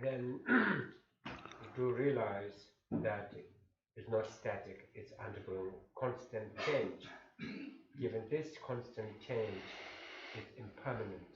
then you do realize that it's not static, it's undergoing constant change. Given this constant change, it's impermanent.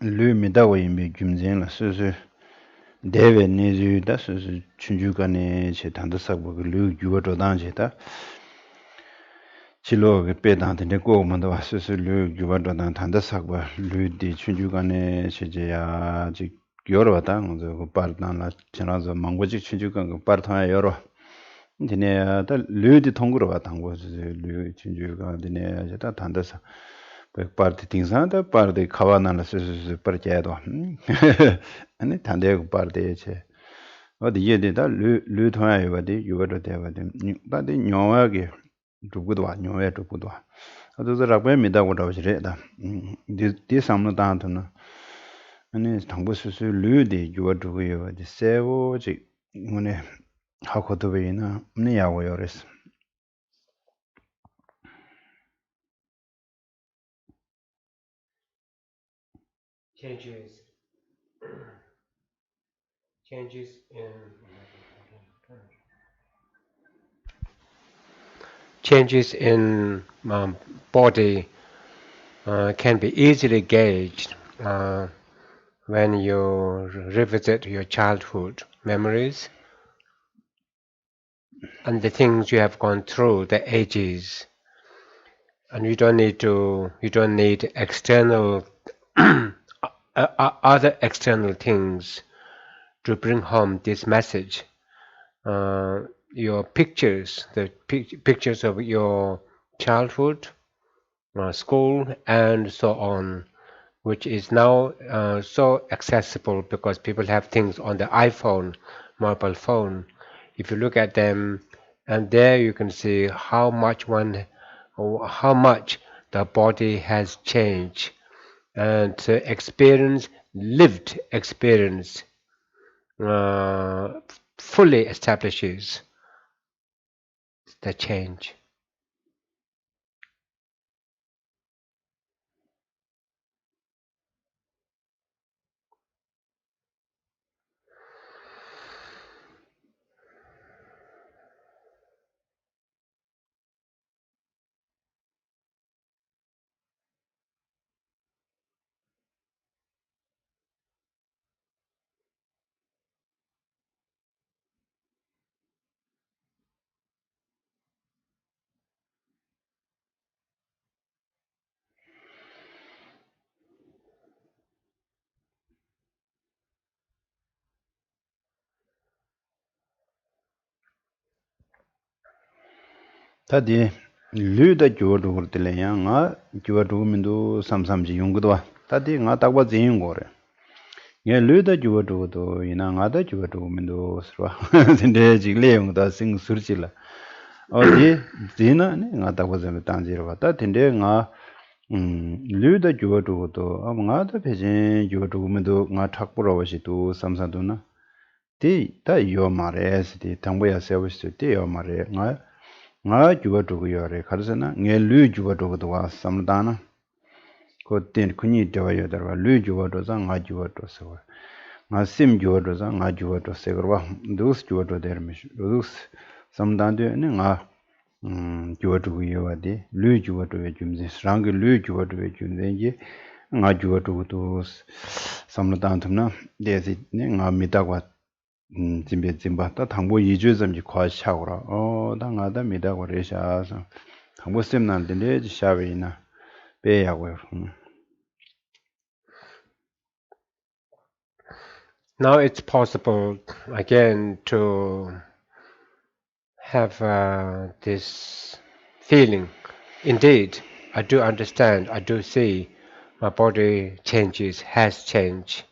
Lu midawa yinbi gyumzen la susu dewe nezu da susu chunju kane che tanda sakwa lu gyuwa chodan che ta chilo ke pe dan tende ko mandawa susu lu gyuwa chodan tanda sakwa lu di chunju kane che je ya chi yorwa ta ngonzo ko par dan la chinazo mangwa chik chunju kane par thaya yorwa dine ta lu di thongurwa tangwa susu lu chunju kane dine che ta tanda sak parte tingzanda parte kawana la se parchedo ane tande parte che odi yede da lu thoya yoga de yoga de ba de ba de nyowa ge dugudwa nyowa dugudwa ado za rakbe mi da go da jre da de samno da to na ane thangbo su su lu de yoga dugu yoga de sewo ji ngone hakodo be na ne ya go yores Changes in body can be easily gauged when you revisit your childhood memories and the things you have gone through, the ages, and you don't need external other external things to bring home this message. Your pictures, the pictures of your childhood, school, and so on, which is now so accessible because people have things on the iPhone, mobile phone. If you look at them, and there you can see how much the body has changed, and lived experience, uh, fully establishes the change. 다디 류다 조르 그들래야 nga 조르 민도 삼삼지 용거도 다디 nga 딱바 제인 거래 예 류다 조르도 이나 nga다 조르 민도 스와 근데 지글레 용다 싱 수르질라 어디 지나 nga 딱바 제 단지로 왔다 근데 nga 류다 조르도 nga다 배진 조르 민도 nga 탁보러 와시도 삼사도나 디다 요 말에스 당보야 서비스 디요 말에 nga juba dugu yore kharsana nge lu juba dugu duwa samdana ko ten kunyi dewa yodarwa lu juba doza nga juba dosa wa nga sim juba doza nga juba dosa garwa dus juba do dermish dus samdandu ne nga juba dugu yowa de lu juba do jumze rangi lu juba do jumze je nga juba dugu dos samdan tumna desi ne nga mitagwa 짐베 짐바다 당보 이주 점지 과샤고라 당하다 미다고 레샤서 당보 셈난데 레지 샤베이나 베야고요. Now it's possible again to have this feeling. Indeed, I do understand, I do see my body has changed.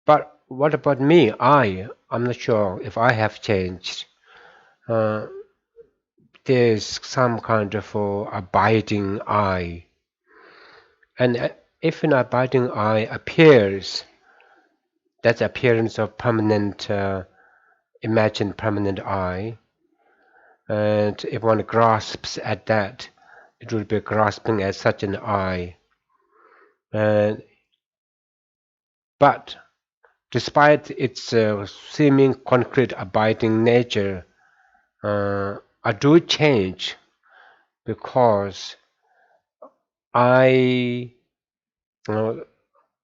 But what about me? I'm not sure if I have changed. Uh, there's some kind of abiding I. And if an abiding I appears, that appearance of permanent, imagined permanent I, and if one grasps at that, it will be grasping at such an I. And but despite its seeming concrete abiding nature, I do change because I,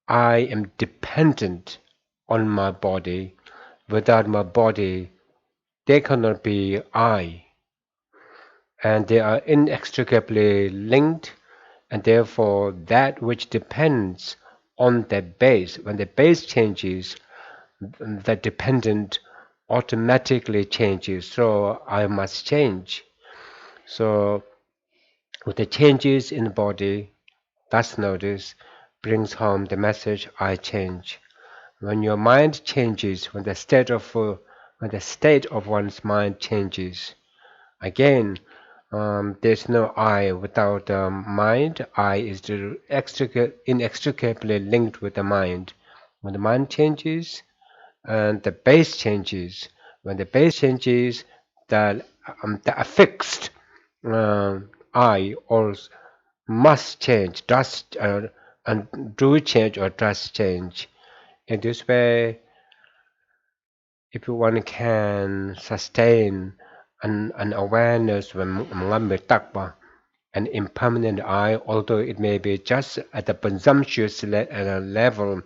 I am dependent on my body. Without my body, there cannot be I, and they are inextricably linked, and therefore that which depends on the base, when the base changes, the dependent automatically changes, so I must change. So with the changes in the body, thus notice, brings home the message I change. When your mind changes, when the state of one's mind changes, again, there's no I without mind. I is inextricably linked with the mind. When the mind changes, and the base changes. When the base changes, the affixed I also must change, and do change or does change. In this way, if one can sustain an awareness when an impermanent I, although it may be just at the presumptuous level,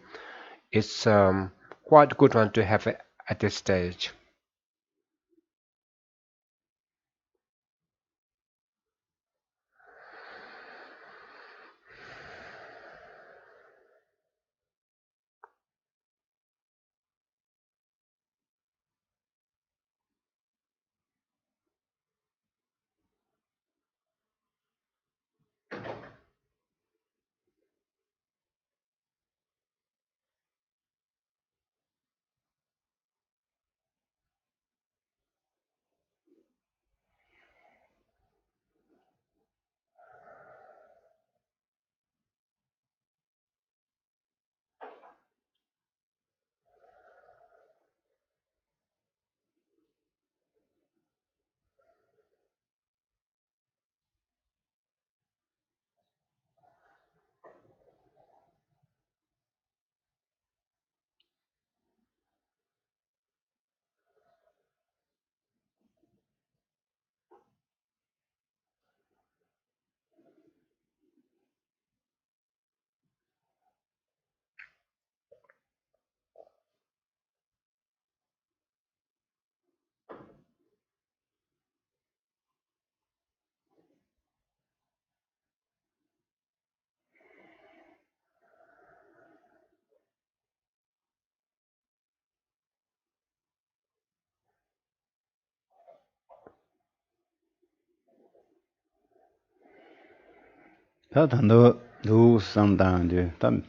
it's quite a good one to have at this stage. 다 단도 두 상당데 담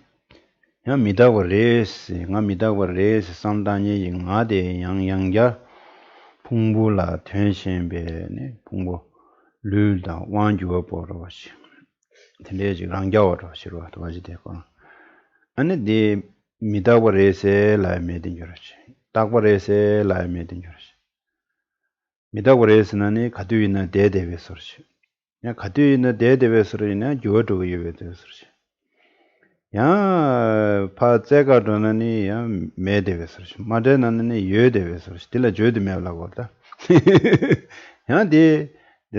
야 미다고 레스 nga midago 레스 상당히 ingade 양양자 풍부라 텐션베네 풍부 룰다 완주어 보러시 근데지 랑자어로 싫어 도와지 되고 아니 디 미다고 레스 라이메딘 저러지 딱고 레스 라이메딘 저러지 미다고 레스는 가두이나 대대베 소리지 야 가두이나 대대베 소리나 조어도 예베 소리지 야 파제가도는 야 매대베서시 마데나는 예대베서시 딜라 조드메라고 하다 야디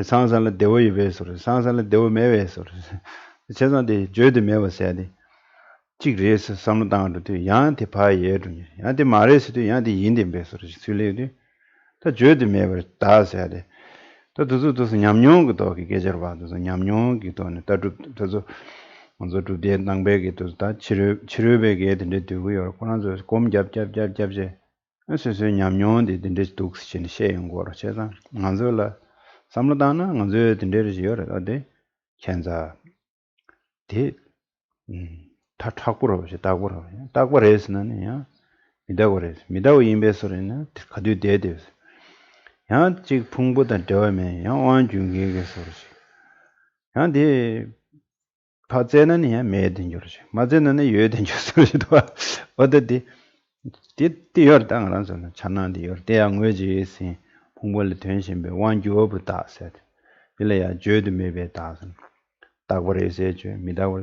상상을 대오이베서시 상상을 대오메베서시 제가디 조드메버세야디 지그레스 삼당도 야한테 파예르니 야한테 말해서도 야한테 인데베서시 술레디 다 조드메버 다세야데 또 두두두 냠뇽도 계절바도 냠뇽기도는 따도 먼저 두대 낭백이 또다 치료백에 된데 되고요. 그러나서 곰잡잡잡잡제 그래서 냠뇽데 된데 독스친 셰인 거로 제가 먼저라 삼로다나 먼저 된데지요. 어디 현자 대 다 탁구로 다구로 다구레스는 야 미다고레스 미다고 임베서는 가도 돼야 야 지금 풍보다 더면 야 완중에게 소리지 야데 파제는 야 매든 줄지 맞에는 예든 줄지도 어디 뒤열 땅을 찬난디 열 대양 외지시 풍벌 텐션베 완주어부 다세 빌래야 죄드 메베 다선 다고레세 죄 미다고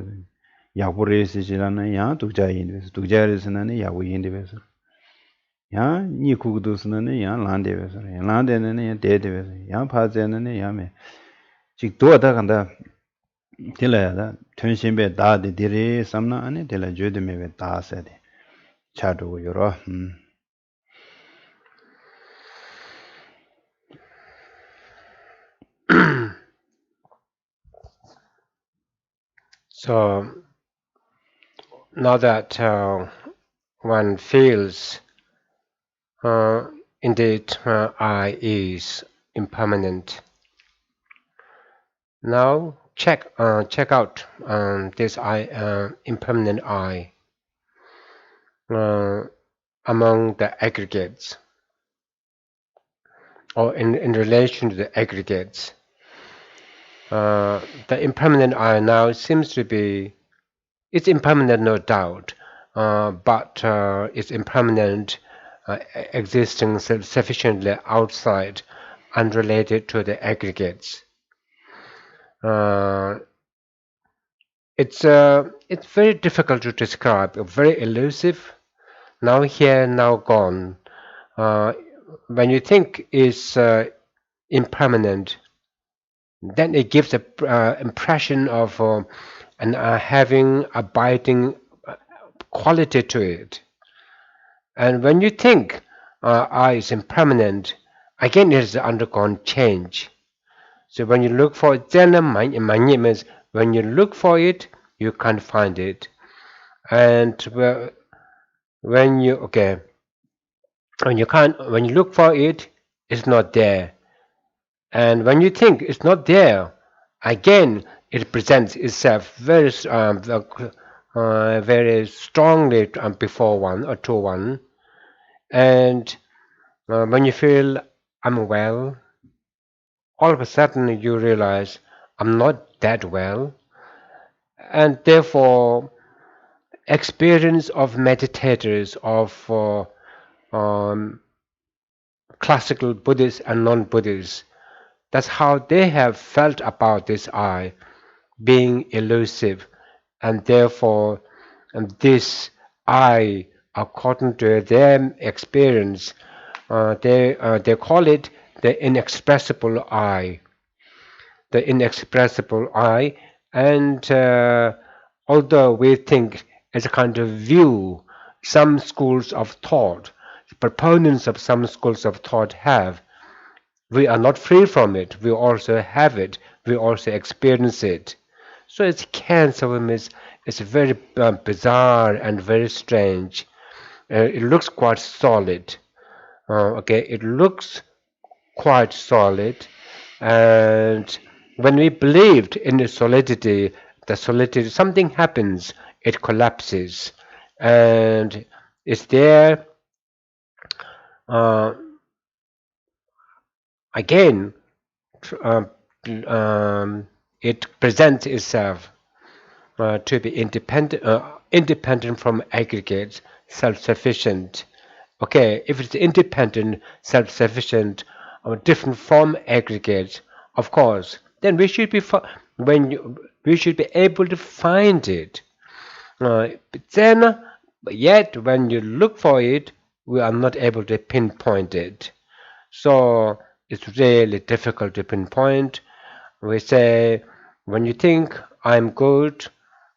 야고레세지라는 야 독자인데서 독자에서는 야고인데서 야 니쿠구도스는 야 란데베서 란데는 야 데데베서 야 파제는 야메 직도하다 간다 딜라야다 텐션베 다데 디레 삼나 아니 딜라 죄드메베 다세데 차도 요러 So now that one feels indeed I is impermanent. Now check out this I impermanent I among the aggregates, or in relation to the aggregates. The impermanent I now seems to be, it's impermanent no doubt, but it's impermanent existing sufficiently outside, unrelated to the aggregates. It's very difficult to describe, very elusive, now here, now gone. When you think it's impermanent, then it gives the impression of having abiding quality to it. And when you think I is impermanent, again it has undergone change. So when you look for it, then means when you look for it, you can't find it. And when you look for it, it's not there. And when you think it's not there, again it presents itself very very strongly before one or to one, and when you feel I'm well, all of a sudden you realize I'm not that well, and therefore experience of meditators of um, classical Buddhists and non-Buddhists, that's how they have felt about this I being elusive, and therefore this I, according to their experience, they call it the inexpressible I, the inexpressible I, and although we think as a kind of view, some schools of thought, proponents of some schools of thought have, we are not free from it. We also have it. We also experience it. So its cancer is very bizarre and very strange. It looks quite solid. Okay, it looks quite solid, and when we believed in the solidity, something happens. It collapses, and it's there uh, again. Um, it presents itself to be independent from aggregates, self-sufficient. Okay, if it's independent, self-sufficient, or different from aggregates, of course, then we should be we should be able to find it. But then, yet when you look for it, we are not able to pinpoint it. So it's really difficult to pinpoint. We say when you think I'm good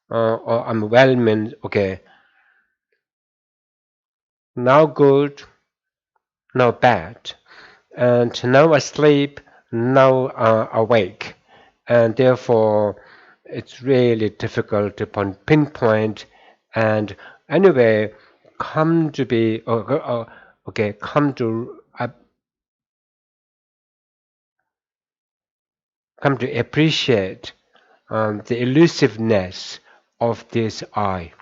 or I'm well, means okay, now good, now bad, and now asleep, now awake, and therefore it's really difficult to pinpoint. And anyway, come to be okay, come to appreciate the elusiveness of this I.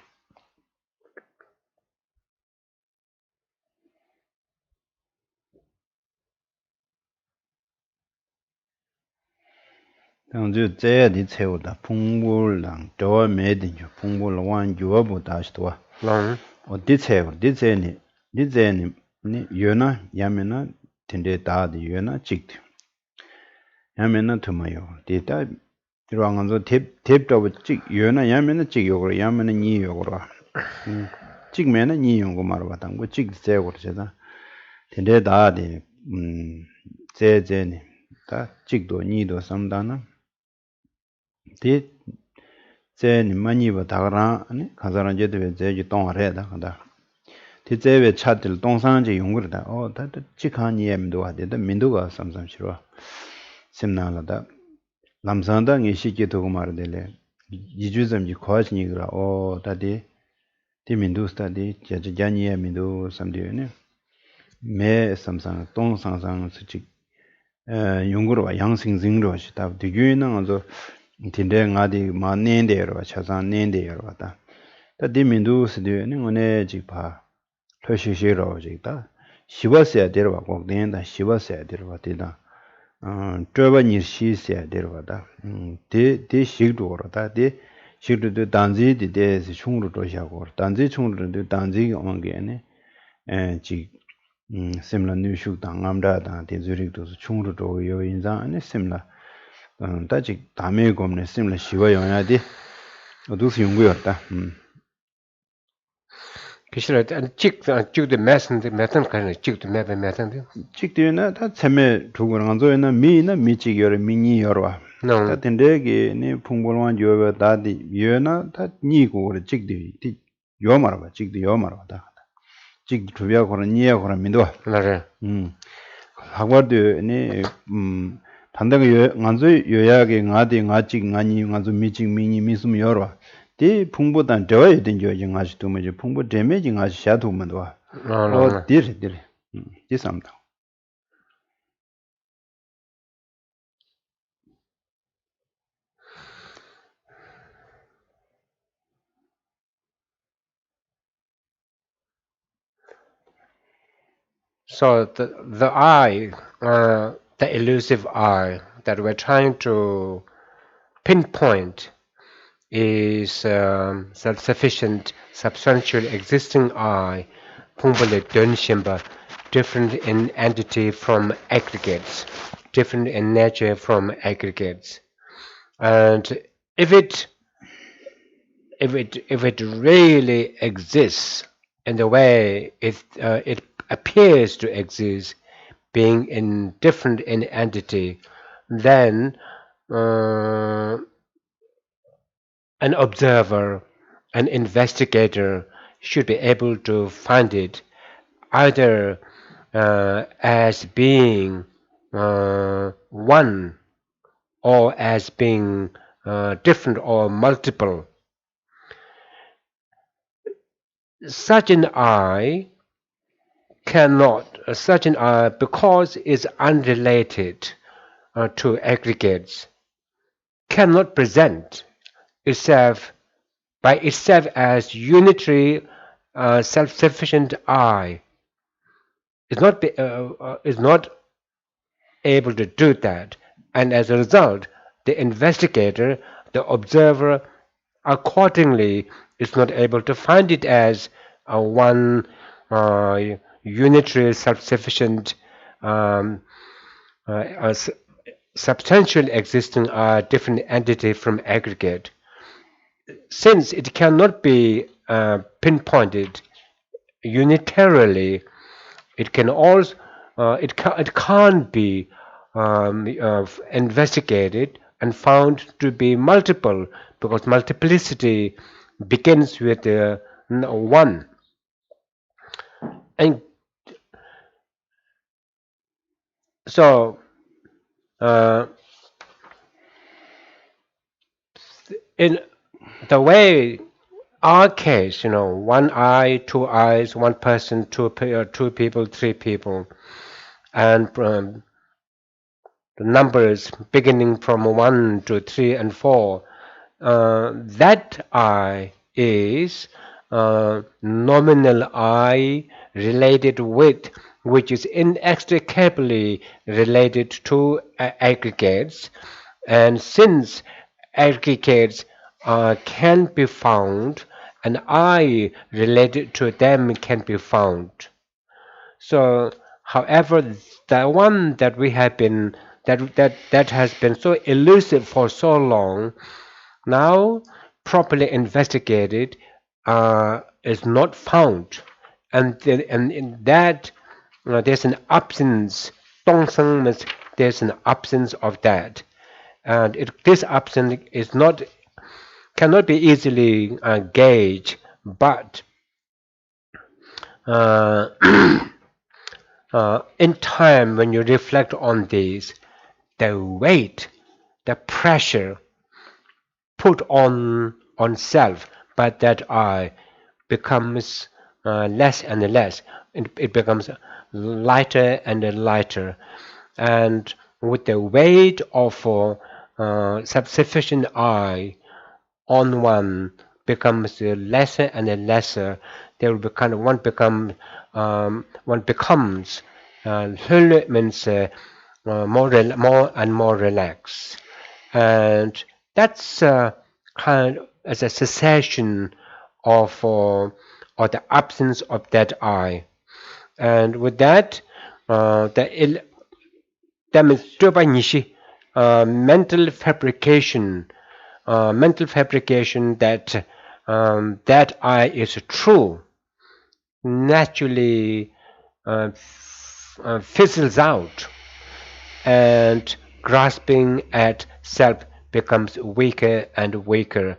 당주 제야디 채우다 풍불랑 저 매든죠 풍불 완 주어부 다시도와 어디 채우 디제니 디제니 니 요나 야메나 텐데 다디 요나 찍디 야메나 투마요 데이터 들어간서 탭답 찍 요나 야메나 찍요고 야메나 니 요고로 찍면은 니 요고 말어 봤던 거 찍 제고 제다 텐데 다디 제제니 다 찍도 니도 삼다나 디 제니 많이버 다가라 아니 가자란 제도에 제지 동아래다 간다 디 제베 차들 동상제 용거다 다다 직한 예임도 하데다 민도가 삼삼 싫어 심나라다 남산다 이시게 도고 말데래 이주점지 과진이라 다디 디 민도스타디 제자니에 민도 삼디네 매 삼상 동상상 수직 용거와 양승승로 시다 디규는 아주 tin데 ngadi ma nende ro cha san nende ro ta ta di mindu se de ni ngone ji pa thö shi shi ro ji ta shiwa se de ro ko den da shiwa se de ro ti da tö ba ni shi se de ro da de shi ro da de shi ro de danji de se chung ro do sha go danji chung ro de danji ong ge ne ji simla nu shu da ngam da de zuri do chung ro do yo yin za ne simla 다직 담에 검네 심라 시와 영야디 어두스 연구였다. 그시라 찍도 매선 가는 찍도 매선 찍되나 다 참에 두고는 안 좋으나 미나 미찍여라 미니 여러 다 된대게 네 풍불만 요가 다디 여나 다 니고 찍디 요 말아 찍디 요 말아 다 찍디 두비야 거는 니야 거는 민도 맞아 학과도 네 단다가 간주 요약에 나디 나직 나니 간주 미직 미니 미숨 여러 디 풍보단 저에 된 저지 가시 도면 풍보 데미지 가시 샤도면 와 디르 디삼다 So the I, the elusive I that we're trying to pinpoint is self-sufficient, substantial, existing I, Pumbale Dönshimba, different in entity from aggregates, different in nature from aggregates. And if it if it really exists in the way it appears to exist, being in different in entity, then uh, an observer, an investigator should be able to find it either as being one or as being different or multiple. Such an eye such an eye, because it's unrelated to aggregates, cannot present itself by itself as unitary self-sufficient I. Is not able to do that, and as a result, the investigator, the observer, accordingly is not able to find it as one uh, unitary self-sufficient um, uh, substantial existing different entity from aggregate. Since it cannot be pinpointed unitarily, it can also it can't be investigated and found to be multiple, because multiplicity begins with one. And so uh, in the way our case, one eye, two eyes, one person, two people, three people, and the numbers beginning from 1 to 3 and 4, that I is nominal I related with, which is inextricably related to aggregates. And since aggregates can be found, and I related to them can be found. So, however, the one that we have been that has been so elusive for so long, now properly investigated, is not found, and in that there's an absence. Dongsheng means there's an absence of that, and this absence is not cannot be easily gauged, but uh, in time, when you reflect on this, the weight, the pressure put on self by that I becomes less and less. It becomes lighter and lighter, and with the weight of self-sufficient I on one becomes lesser and lesser. There will become one becomes means more and more relaxed, and that's kind of as a cessation of or the absence of that I, and with that, the mental fabrication, that that I is true naturally fizzles out, and grasping at self becomes weaker and weaker,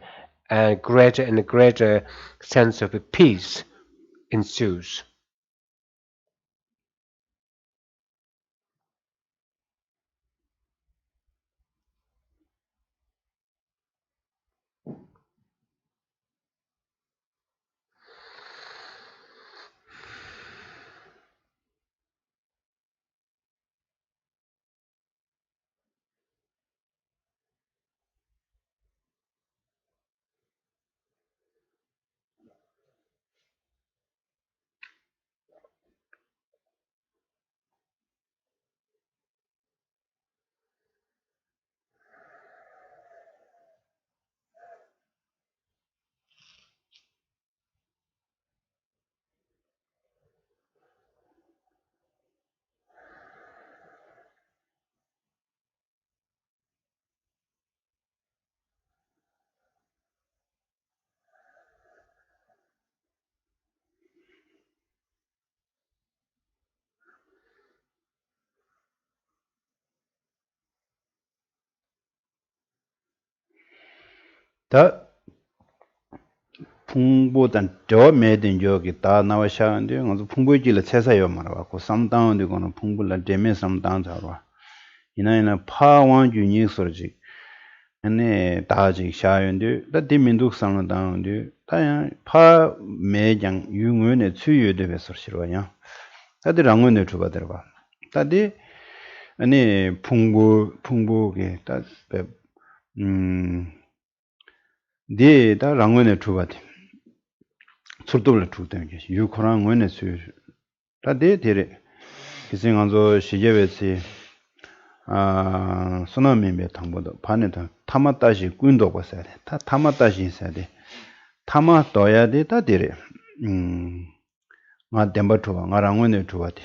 and greater sense of peace ensues. 다 풍부단 저 매든 저기 다 나와샤는데 가서 풍부지를 채사요 말하고 삼당한데 거는 풍부를 데메 삼당자로 이나이나 파왕주니 소지 ane 다지 샤연데 다 디민둑 상당한데 다야 파 매장 유응의 추유에 베서 싫어요. 다들 랑원에 줘 봐들 봐. 다디 아니 풍부게 다네 랑원에 줘 봐디. surtubla chukten ke yu khurang ngone su ta de dire kising anzo shijewe si tsunami me thangbodo phane ta tamatashi kuindo ba sa ta tamatashi sa de tama doya de ta dire nga demba thuwa nga rangone thuwa de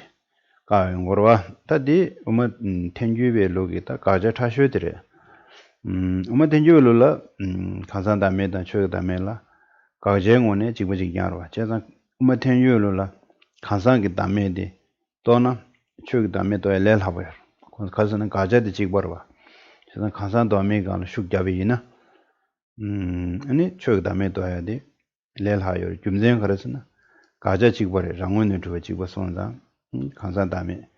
ka ngorwa ta di uma tenjuwe logi ta kaja thashwe dire uma tenjuwe lola khasan da me da chwe da me la 가제원에 지부지 야로 제가 우마텐유로라 간상기 담에데 또나 추기 담에도 엘렐하고 가서는 가제데 지버와 제가 간상 담에가 숙잡이나 아니 추기 담에도 해야데 엘렐하요 좀전 그래서나 가제 지버에 장원에 두어 지버 손자 간상 담에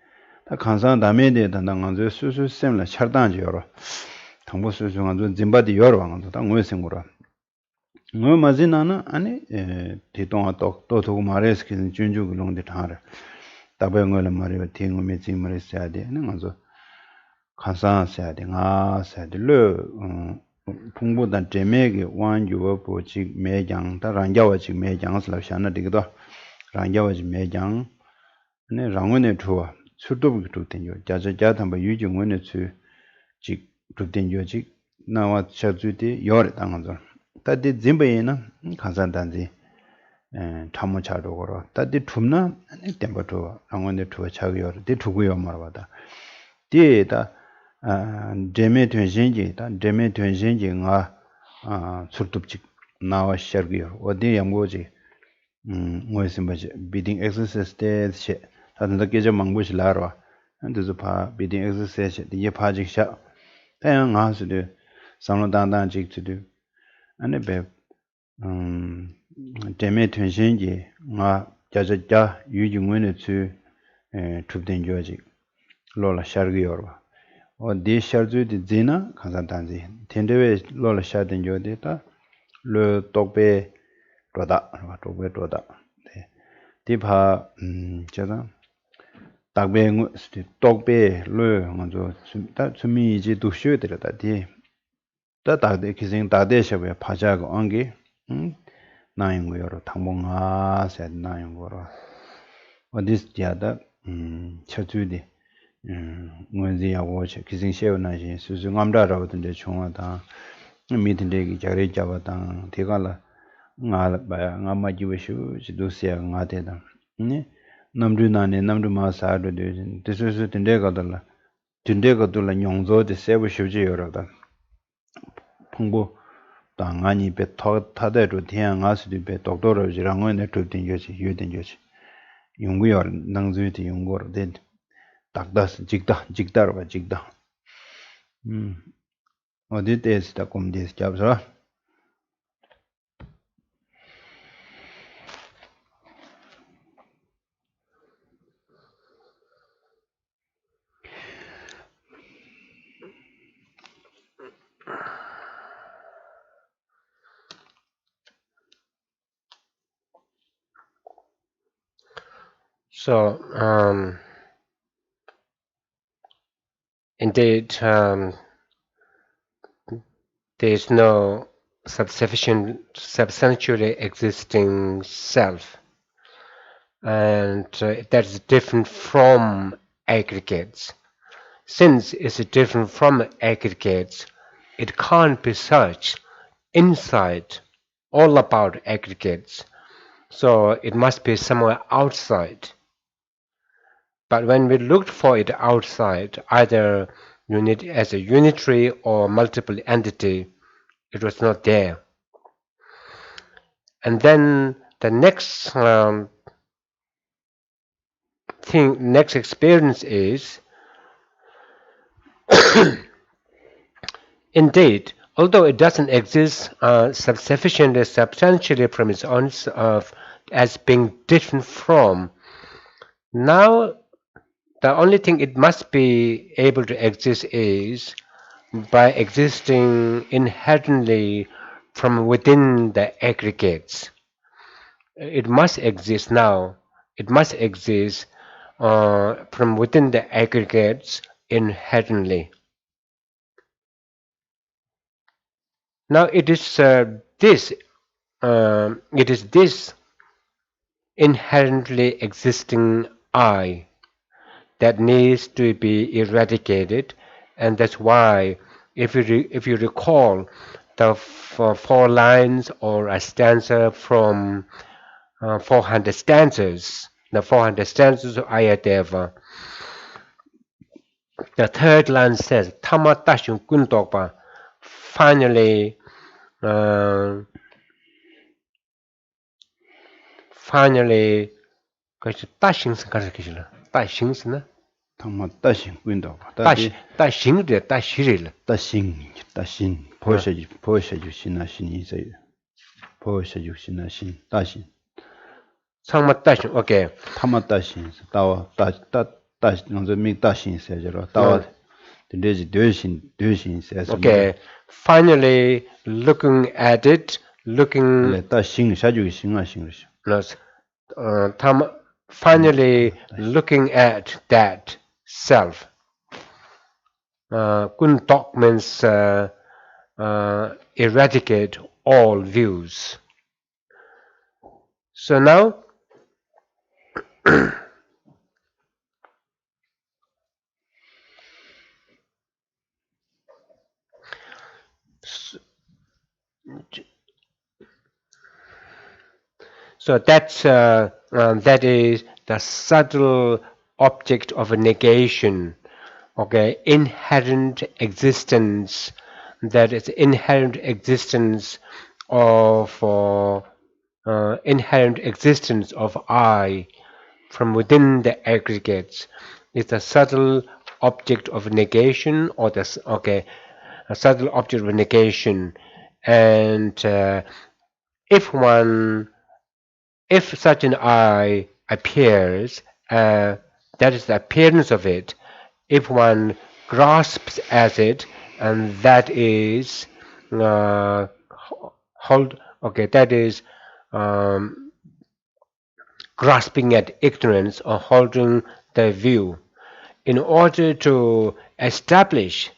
다 간상 담에데 단당한저 수수 셈라 차단지요로 당보 수수한 좀 짐바디 요로 왕도 당 외생고라 ngö mazina na ani titonga to mares ki junju gulong de thar tabe ngö la mari ba tingu me chi mari sa de na ngö khasa sa de nga sa de le phungbo dan teme ge wan ju wo po chi me jang ta rang ja wa chi me jang sla sha na de do rang ja wa chi me jang ne rang ne thuwa surdo bu tu ten yo ja ja tham ba yu ju ngö ne chu chi tu ten yo chi na wa cha ju de yo re dang ngö 다디 짐베이나 간산단지 참모차로 걸어 다디 툼나 템버도 강원에 투어 차고요 디 투고요 말아봐다 디에다 데메 된신지다 데메 된신지가 술톱직 나와 시작이요 어디 양고지 뭐였음 바지 비딩 엑서사이즈 때 다들 깨져 망고시 라로 안데서 파 비딩 엑서사이즈 디 파직샤 다양 가수들 상로단단 직주들 ane be deme tunshenji nga jaja yuji ngwene tsu tupden joji lola shargi yorwa o di sharzu di zina kansan tanzi tendewe lola sharden jodi ta lo tokpe roda di pa jaza takbe tokpe lo nganzo ta tsumi iji dukshu dira ta di 다 다데 기생 다데셔베 파자고 안기 나인 거여로 당봉아 세 나인 거로 어디스 디아다 처주디 뭐지야고 기생 셰오나시 수수 감다라고던데 총하다 미든데기 자리 잡았다 대가라 nga ba nga ma ji wishu ji do sia nga de da ni namdu na ne namdu ma sa do de de su tinde ga da la nyongzo de se wishu ji yo da 풍부 당안이 배 타대로 대한 가수도 배 독도로 지랑원에 tudin 거지 유된 거지 연구여 능주의 연구로 된 딱다스 직다로 봐 직다 어디 때스다 꼼디스 잡서 So, indeed, there is no substantially existing self, and that is different from aggregates. Since it's different from aggregates, it can't be such inside all about aggregates. So it must be somewhere outside. But when we looked for it outside, either as a unitary or multiple entity, it was not there. And then the next next experience is, indeed, although it doesn't exist sufficiently substantially from its own as being different from. Now, the only thing it must be able to exist is by existing inherently from within the aggregates. It must exist now. It must exist from within the aggregates inherently. Now it is this inherently existing I that needs to be eradicated, and that's why if you recall the four lines or a stanza from 400 stanzas, the 400 stanzas of Ayadeva, the third line says Tama Tashun Kuntokpa, finally finally 可是大形是干啥去了？大形是呢？他们大型滚到吧，大形的大形人了。大型，破下就行了，行意思，破下就行了，行大型。苍嘛大形 ，OK。他们大型是大，那这名大型是叫做大，这是对型是。Okay. Finally, looking at it, looking. 大型下就行了，行了。Plus, finally looking at that self. Kuntok means eradicate all views. So now, so that is the subtle object of a negation. Okay, inherent existence. That is inherent existence of I from within the aggregates. It's a subtle object of negation, or a subtle object of negation. And if such an I appears, that is the appearance of it. If one grasps at it, and that is grasping at ignorance or holding the view. In order to establish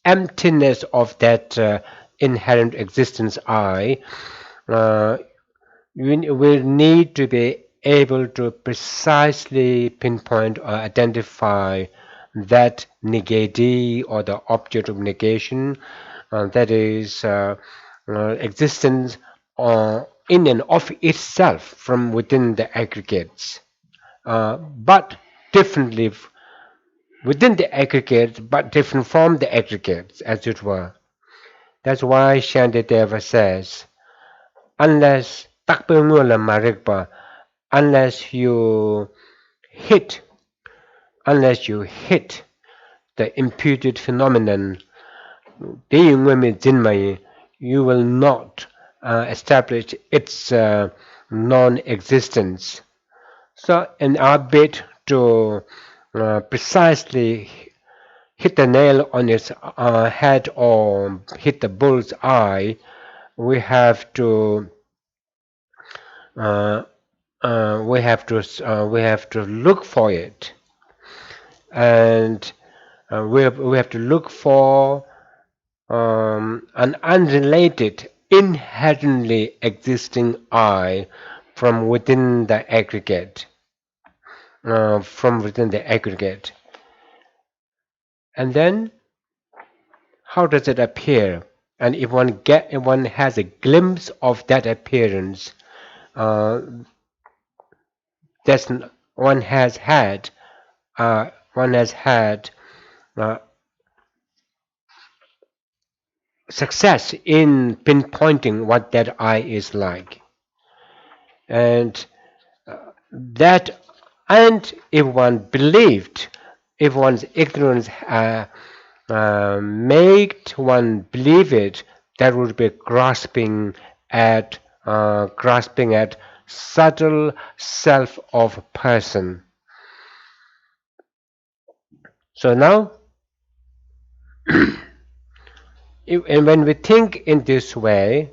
emptiness of that inherent existence I, we will need to be able to precisely pinpoint or identify that negatee or the object of negation, that is existence in and of itself from within the aggregates, but differently within the aggregates, but different from the aggregates, as it were. That's why Shantideva says, unless you hit the imputed phenomenon, you will not establish its non-existence. So in our bid to precisely hit the nail on its head or hit the bull's eye, we have to look for it, and we have to look for an unrelated, inherently existing I from within the aggregate. And then, how does it appear? And if one has a glimpse of that appearance, one has had success in pinpointing what that I is like, and if one believed, if one's ignorance make one believe it, that would be grasping at subtle self of person. So now, and when we think in this way,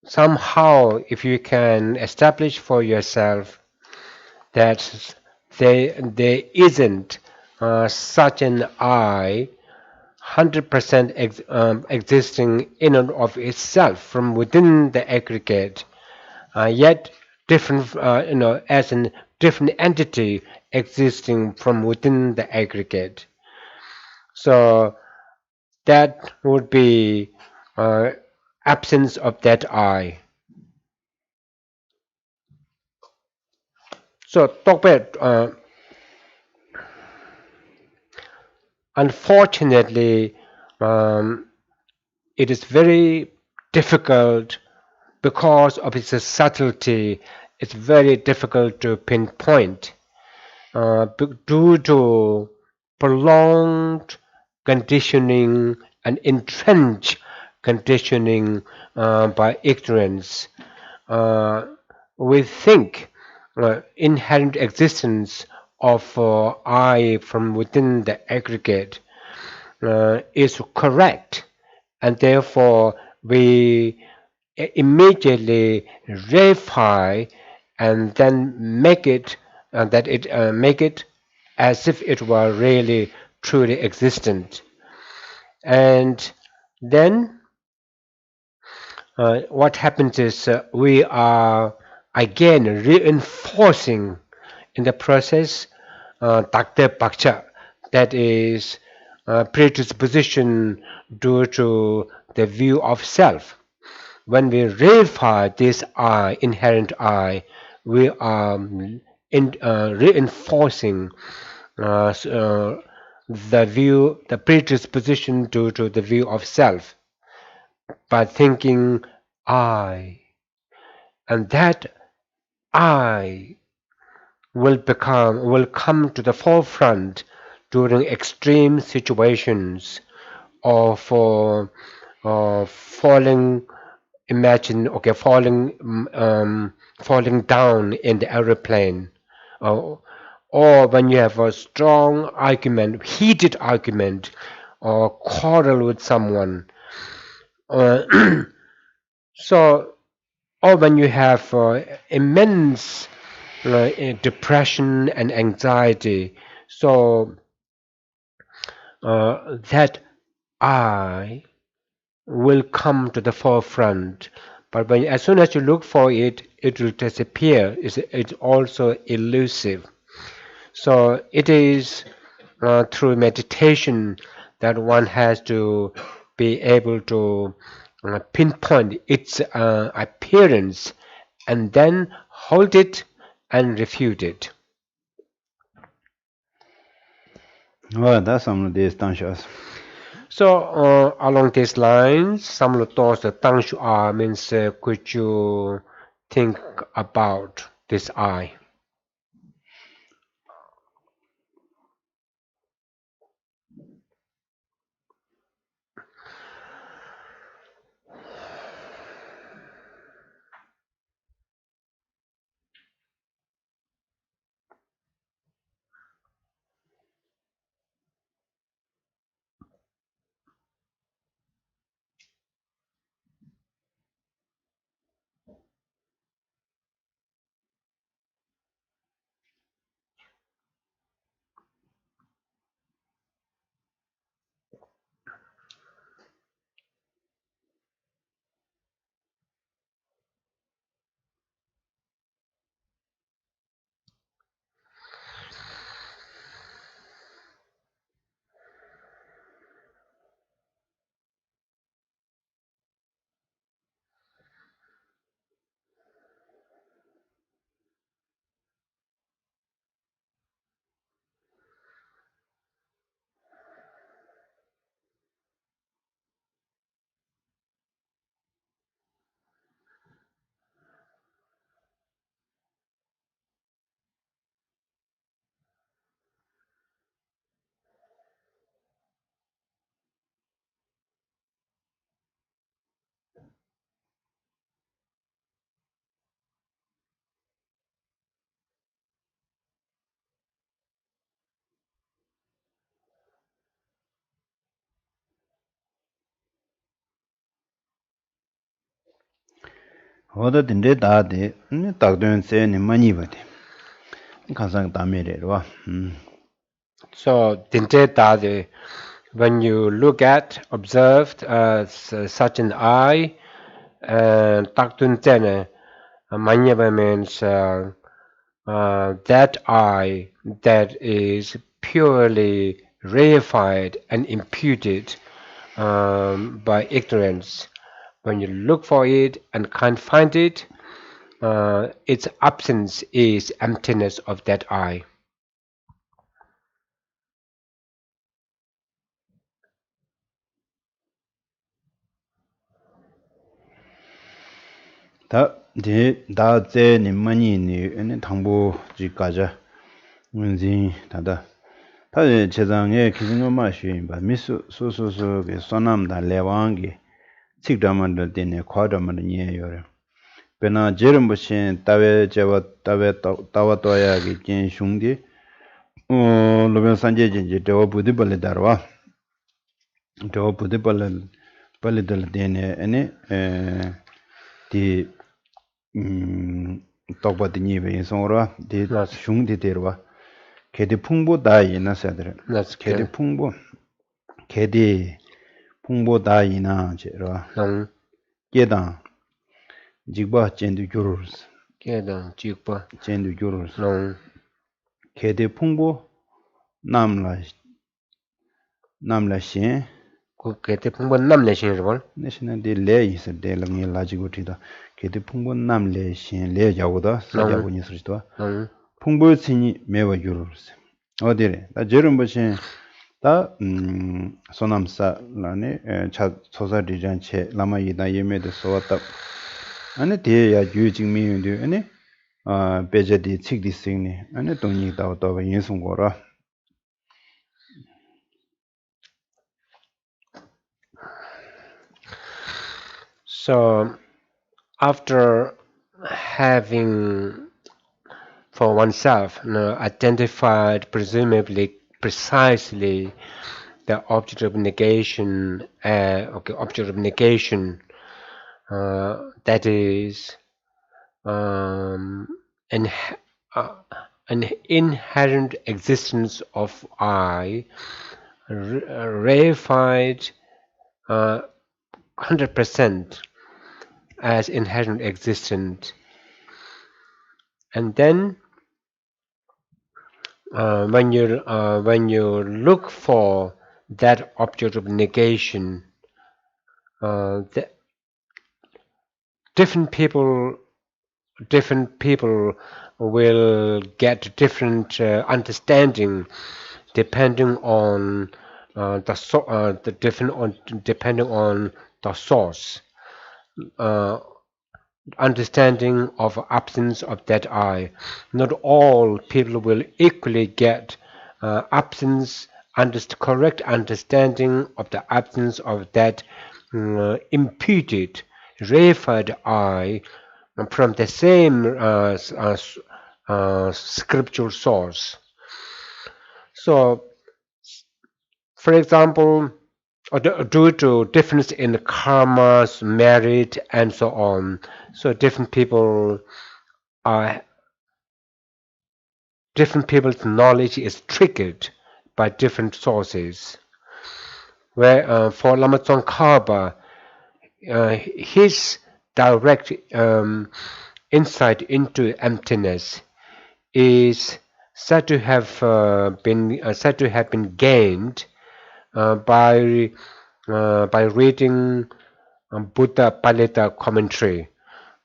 somehow, if you can establish for yourself that there isn't such an I 100% existing in and of itself from within the aggregate, yet different, as a different entity existing from within the aggregate. So that would be uh, absence of that I. So talk about unfortunately, um, it is very difficult because of its subtlety. It's very difficult to pinpoint due to prolonged conditioning and entrenched conditioning by ignorance. Uh, we think inherent existence of I from within the aggregate is correct, and therefore we immediately reify and then make it as if it were really truly existent. And then what happens is we are again reinforcing in the process Dr. Bakcha, that is predisposition due to the view of self. When we reify this I, inherent I, we are reinforcing the predisposition due to the view of self by thinking I, and that I will come to the forefront during extreme situations or for falling. Imagine, okay, falling down in the aeroplane, or when you have a strong argument, heated argument, or quarrel with someone. Uh, so, or when you have immense depression and anxiety, so that I will come to the forefront. But as soon as you look for it, it will disappear. It's also elusive. So it is through meditation that one has to be able to pinpoint its appearance and then hold it and refute it. Well, that's some of these dansha. So along these lines, some of the thoughts that Tangshu are means could you think about this I? Oda dinde daade, takdun se ni mani bade. Kansang tamere rwa. So, when you look at, observed such an eye, and taktun tene, manyaba means that eye that is purely reified and imputed by ignorance. When you look for it and can't find it, its absence is emptiness of that eye. 다 다제 ni mani ni ene thangbo ji kaja. 문진 다다. 다제 제장에 기준어 마시 바 미수 소소소 게 소남다 레왕게 직담만들 때네 과담만 니에요. 베나 제름부신 따웨 제와 따웨 따와도야기 진 슝디 로변 산제진지 저 부디벌레 다르와 저 부디벌레 벌레들 때네 아니 디 똑바디니 베송으로 디 슝디 데르와 개디 풍부 다이나 사들 개디 풍부 개디 풍부 다이나 제라 깨다 직바 젠두 교르스 깨다 직바 젠두 교르스 개디 풍부 남라신 그 개디 풍부 남내신 걸 내신은 딜레 있어 델랑이 라지고티다 개디 풍부 남레신 레자고다 사자고니 쓰지도 풍부 신이 매워 교르스 어디래 나 저런 것이 다 소남사라네 차 소사 디잔체 라마이다 예메도 소왔다 아니 대야 유직미윤도 아니 베제디 칙디싱네 아니 동이 다도 인송거라 So after having for oneself identified presumably precisely the object of negation that is an inherent existence of I, reified 100% as inherent existent, and then when you look for that object of negation, different people will get different understanding depending on depending on the source. Understanding of absence of that I. Not all people will equally get correct understanding of the absence of that imputed, reified I from the same scriptural source. So, for example, due to difference in karmas, merit, and so on, so different people's knowledge is triggered by different sources. Where for Lama Tsongkhapa, his direct insight into emptiness is said to have been gained by reading Buddha Palita commentary,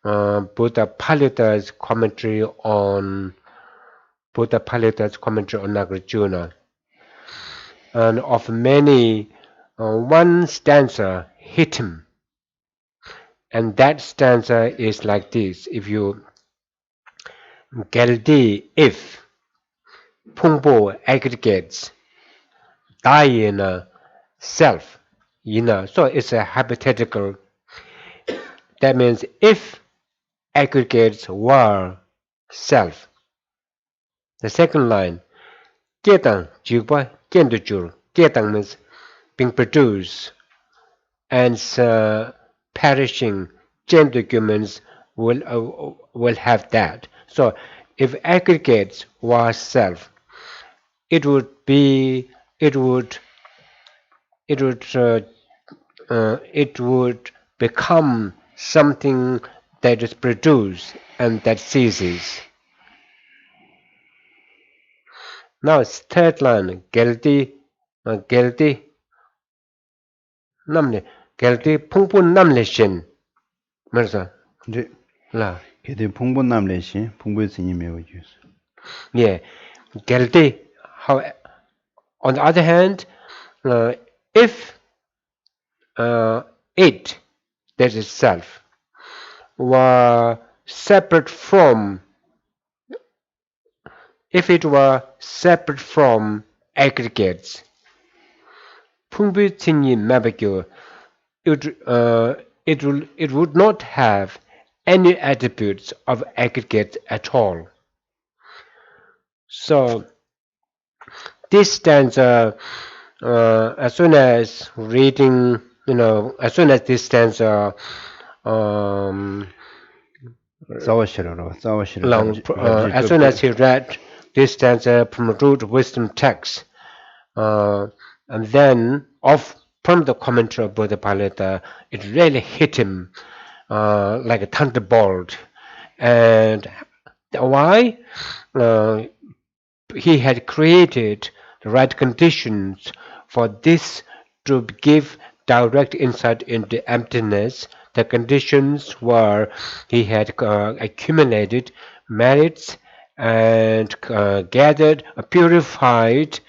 Buddha Palita's commentary on Nagarjuna, and of many, one stanza hit him, and that stanza is like this: if you Geldi if Pungpo aggregates Dayena self, so it's a hypothetical. That means if aggregates were self. The second line, Ketang Jugba Kendujur. Ketang means being produced, and perishing. Jendugu means will have that. So if aggregates was self, it would be it would it would it would become something that is produced and that ceases. Now it's third line, guilty, guilty, namne, guilty, 풍분 남래신, 말서, 이제 라, 걔들 풍분남래시 풍부스님이 매우죠. yeah, guilty. How, on the other hand, if it, that is self, were separate from, if it were separate from aggregates, 풍부스님 매백교, it would not have any attributes of aggregate at all. So this stanza, as soon as reading, as soon as this stanza as soon as he read this stanza from the root wisdom text, and then from the commentary of Buddha Paleta, it really hit him like a thunderbolt. And why? He had created the right conditions for this to give direct insight into emptiness. The conditions were he had accumulated merits and gathered, purified,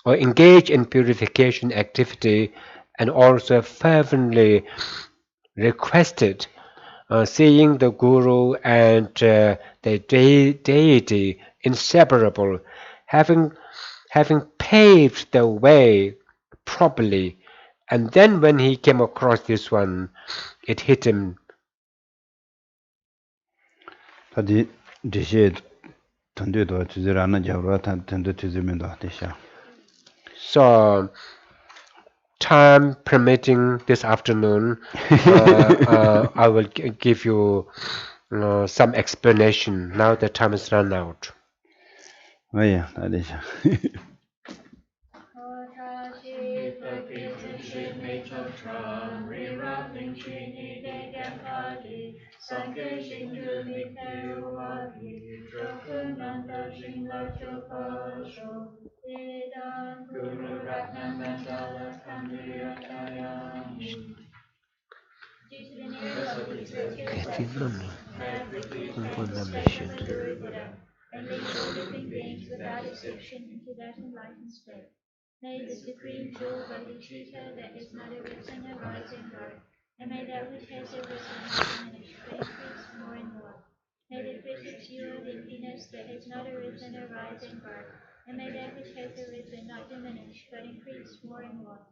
or engaged in purification activity, and also fervently requested seeing the Guru and the deity inseparable, having paved the way properly. And then when he came across this one, it hit him. So, time permitting this afternoon, I will give you some explanation. Now the time is run out. May the supreme jewel bodhicitta that is not a risen or rising birth, and may that which has arisen not diminish, but increase more and more. May the precepts you of emptiness that is not arisen or rising birth, and may that which has arisen not diminish, but increase more and more.